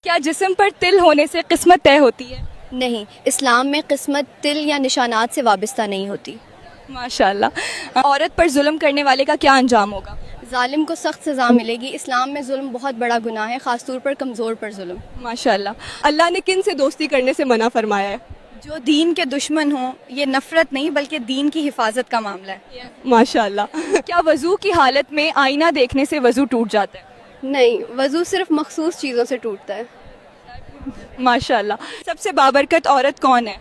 کیا جسم پر تل ہونے سے قسمت طے ہوتی ہے؟ نہیں، اسلام میں قسمت تل یا نشانات سے وابستہ نہیں ہوتی۔ ماشاءاللہ۔ عورت پر ظلم کرنے والے کا کیا انجام ہوگا؟ ظالم کو سخت سزا ملے گی۔ اسلام میں ظلم بہت بڑا گناہ ہے، خاص طور پر کمزور پر ظلم۔ ماشاءاللہ۔ اللہ نے کن سے دوستی کرنے سے منع فرمایا ہے؟ جو دین کے دشمن ہوں۔ یہ نفرت نہیں بلکہ دین کی حفاظت کا معاملہ ہے۔ ماشاءاللہ۔ کیا وضو کی حالت میں آئینہ دیکھنے سے وضو ٹوٹ جاتا ہے؟ نہیں، وضو صرف مخصوص چیزوں سے ٹوٹتا ہے۔ ماشاءاللہ۔ سب سے بابرکت عورت کون ہے؟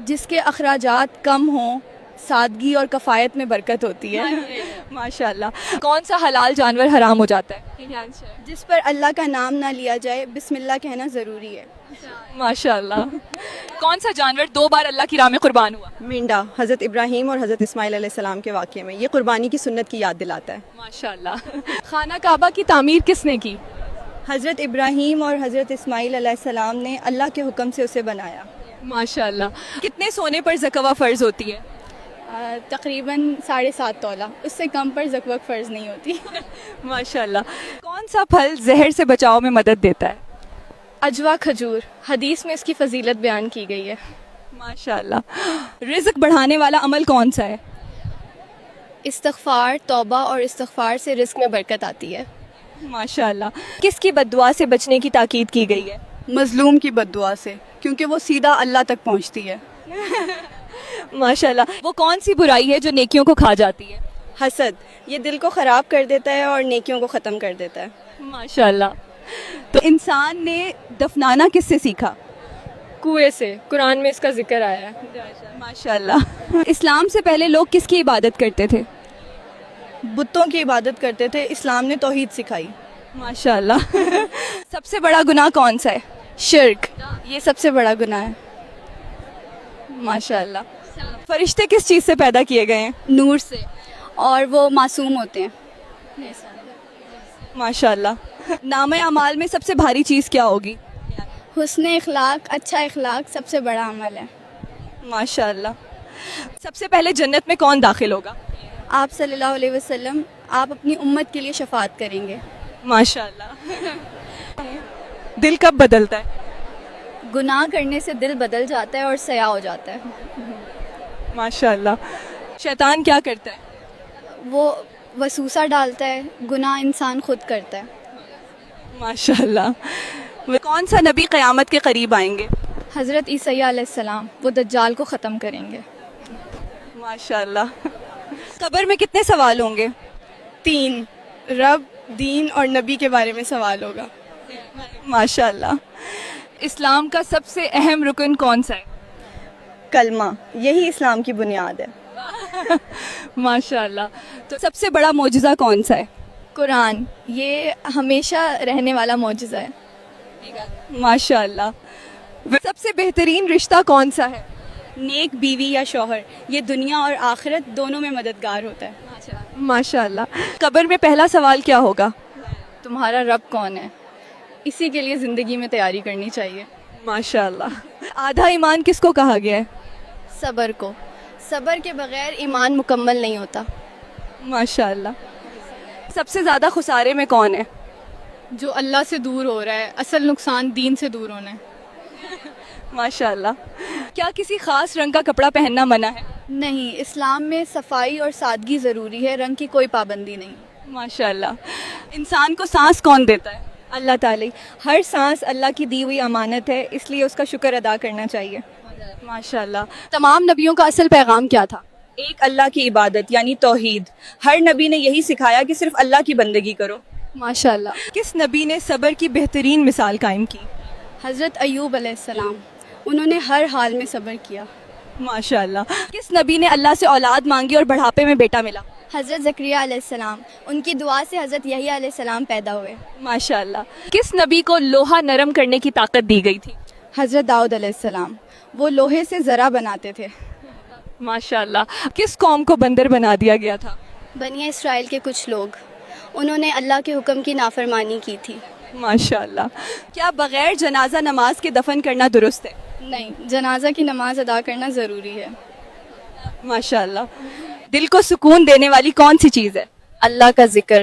جس کے اخراجات کم ہوں، سادگی اور کفایت میں برکت ہوتی ہے۔ ماشاءاللہ۔ کون سا حلال جانور حرام ہو جاتا ہے؟ جس پر اللہ کا نام نہ لیا جائے، بسم اللہ کہنا ضروری ہے۔ ماشاءاللہ۔ کون سا جانور 2 بار اللہ کی راہ میں قربان ہوا؟ مینڈا حضرت ابراہیم اور حضرت اسماعیل علیہ السلام کے واقعے میں، یہ قربانی کی سنت کی یاد دلاتا ہے۔ ماشاءاللہ۔ خانہ کعبہ کی تعمیر کس نے کی؟ حضرت ابراہیم اور حضرت اسماعیل علیہ السلام نے اللہ کے حکم سے اسے بنایا۔ ماشاءاللہ۔ کتنے سونے پر زکوہ فرض ہوتی ہے؟ تقریباً 7.5 تولہ، اس سے کم پر زکوہ فرض نہیں ہوتی۔ ماشاءاللہ۔ کون سا پھل زہر سے بچاؤ میں مدد دیتا ہے؟ اجوا کھجور، حدیث میں اس کی فضیلت بیان کی گئی ہے۔ ماشاءاللہ۔ رزق بڑھانے والا عمل کون سا ہے؟ استغفار، توبہ اور استغفار سے رزق میں برکت آتی ہے۔ ماشاءاللہ۔ کس کی بد دعا سے بچنے کی تاکید کی گئی ہے؟ مظلوم کی بد دعا سے، کیونکہ وہ سیدھا اللہ تک پہنچتی ہے۔ ماشاءاللہ۔ وہ کون سی برائی ہے جو نیکیوں کو کھا جاتی ہے؟ حسد، یہ دل کو خراب کر دیتا ہے اور نیکیوں کو ختم کر دیتا ہے۔ ماشاءاللہ۔ تو انسان نے دفنانا کس سے سیکھا؟ کنویں سے، قرآن میں اس کا ذکر آیا ہے۔ ماشاءاللہ۔ اسلام سے پہلے لوگ کس کی عبادت کرتے تھے؟ بتوں کی عبادت کرتے تھے، اسلام نے توحید سکھائی۔ ماشاءاللہ۔ سب سے بڑا گناہ کون سا ہے؟ شرک، یہ سب سے بڑا گناہ ہے۔ ماشاءاللہ۔ فرشتے کس چیز سے پیدا کیے گئے ہیں؟ نور سے، اور وہ معصوم ہوتے ہیں۔ ماشاءاللہ۔ نامہ اعمال میں سب سے بھاری چیز کیا ہوگی؟ حسن اخلاق، اچھا اخلاق سب سے بڑا عمل ہے۔ ماشاءاللہ۔ سب سے پہلے جنت میں کون داخل ہوگا؟ آپ صلی اللہ علیہ وسلم، آپ اپنی امت کے لیے شفاعت کریں گے۔ ماشاءاللہ۔ دل کب بدلتا ہے؟ گناہ کرنے سے دل بدل جاتا ہے اور سیاہ ہو جاتا ہے۔ ماشاءاللہ۔ شیطان کیا کرتا ہے؟ وہ وسوسہ ڈالتا ہے، گناہ انسان خود کرتا ہے۔ ماشاءاللہ۔ کون سا نبی قیامت کے قریب آئیں گے؟ حضرت عیسیٰ علیہ السلام، وہ دجال کو ختم کریں گے۔ ماشاءاللہ۔ قبر میں کتنے سوال ہوں گے؟ 3، رب، دین اور نبی کے بارے میں سوال ہوگا۔ ماشاءاللہ۔ اسلام کا سب سے اہم رکن کون سا ہے؟ کلمہ، یہی اسلام کی بنیاد ہے۔ ماشاءاللہ۔ تو سب سے بڑا معجزہ کون سا ہے؟ قرآن، یہ ہمیشہ رہنے والا معجزہ ہے۔ ماشاءاللہ۔ سب سے بہترین رشتہ کون سا ہے؟ نیک بیوی یا شوہر، یہ دنیا اور آخرت دونوں میں مددگار ہوتا ہے۔ ماشاءاللہ۔ قبر میں پہلا سوال کیا ہوگا؟ تمہارا رب کون ہے؟ اسی کے لیے زندگی میں تیاری کرنی چاہیے۔ ماشاءاللہ۔ آدھا ایمان کس کو کہا گیا ہے؟ صبر کو، صبر کے بغیر ایمان مکمل نہیں ہوتا۔ ماشاءاللہ۔ سب سے زیادہ خسارے میں کون ہے؟ جو اللہ سے دور ہو رہا ہے، اصل نقصان دین سے دور ہونا ہے۔ ماشاءاللہ۔ کیا کسی خاص رنگ کا کپڑا پہننا منع ہے؟ نہیں، اسلام میں صفائی اور سادگی ضروری ہے، رنگ کی کوئی پابندی نہیں۔ ماشاءاللہ۔ انسان کو سانس کون دیتا ہے؟ اللہ تعالی، ہر سانس اللہ کی دی ہوئی امانت ہے، اس لیے اس کا شکر ادا کرنا چاہیے۔ ماشاءاللہ۔ تمام نبیوں کا اصل پیغام کیا تھا؟ ایک اللہ کی عبادت یعنی توحید۔ ہر نبی نے یہی سکھایا کہ صرف اللہ کی بندگی کرو۔ ماشاءاللہ۔ کس نبی نے صبر کی بہترین مثال قائم کی؟ حضرت ایوب علیہ السلام، انہوں نے ہر حال میں صبر کیا۔ ماشاءاللہ۔ کس نبی نے اللہ سے اولاد مانگی اور بڑھاپے میں بیٹا ملا؟ حضرت زکریہ علیہ السلام، ان کی دعا سے حضرت یحییٰ علیہ السلام پیدا ہوئے۔ ماشاءاللہ۔ کس نبی کو لوہا نرم کرنے کی طاقت دی گئی تھی؟ حضرت داؤد علیہ السلام، وہ لوہے سے ذرا بناتے تھے۔ ماشاءاللہ۔ کس قوم کو بندر بنا دیا گیا تھا؟ بنی اسرائیل کے کچھ لوگ، انہوں نے اللہ کے حکم کی نافرمانی کی تھی۔ ماشاءاللہ۔ کیا بغیر جنازہ نماز کے دفن کرنا درست ہے؟ نہیں، جنازہ کی نماز ادا کرنا ضروری ہے۔ ماشاءاللہ۔ دل کو سکون دینے والی کون سی چیز ہے؟ اللہ کا ذکر،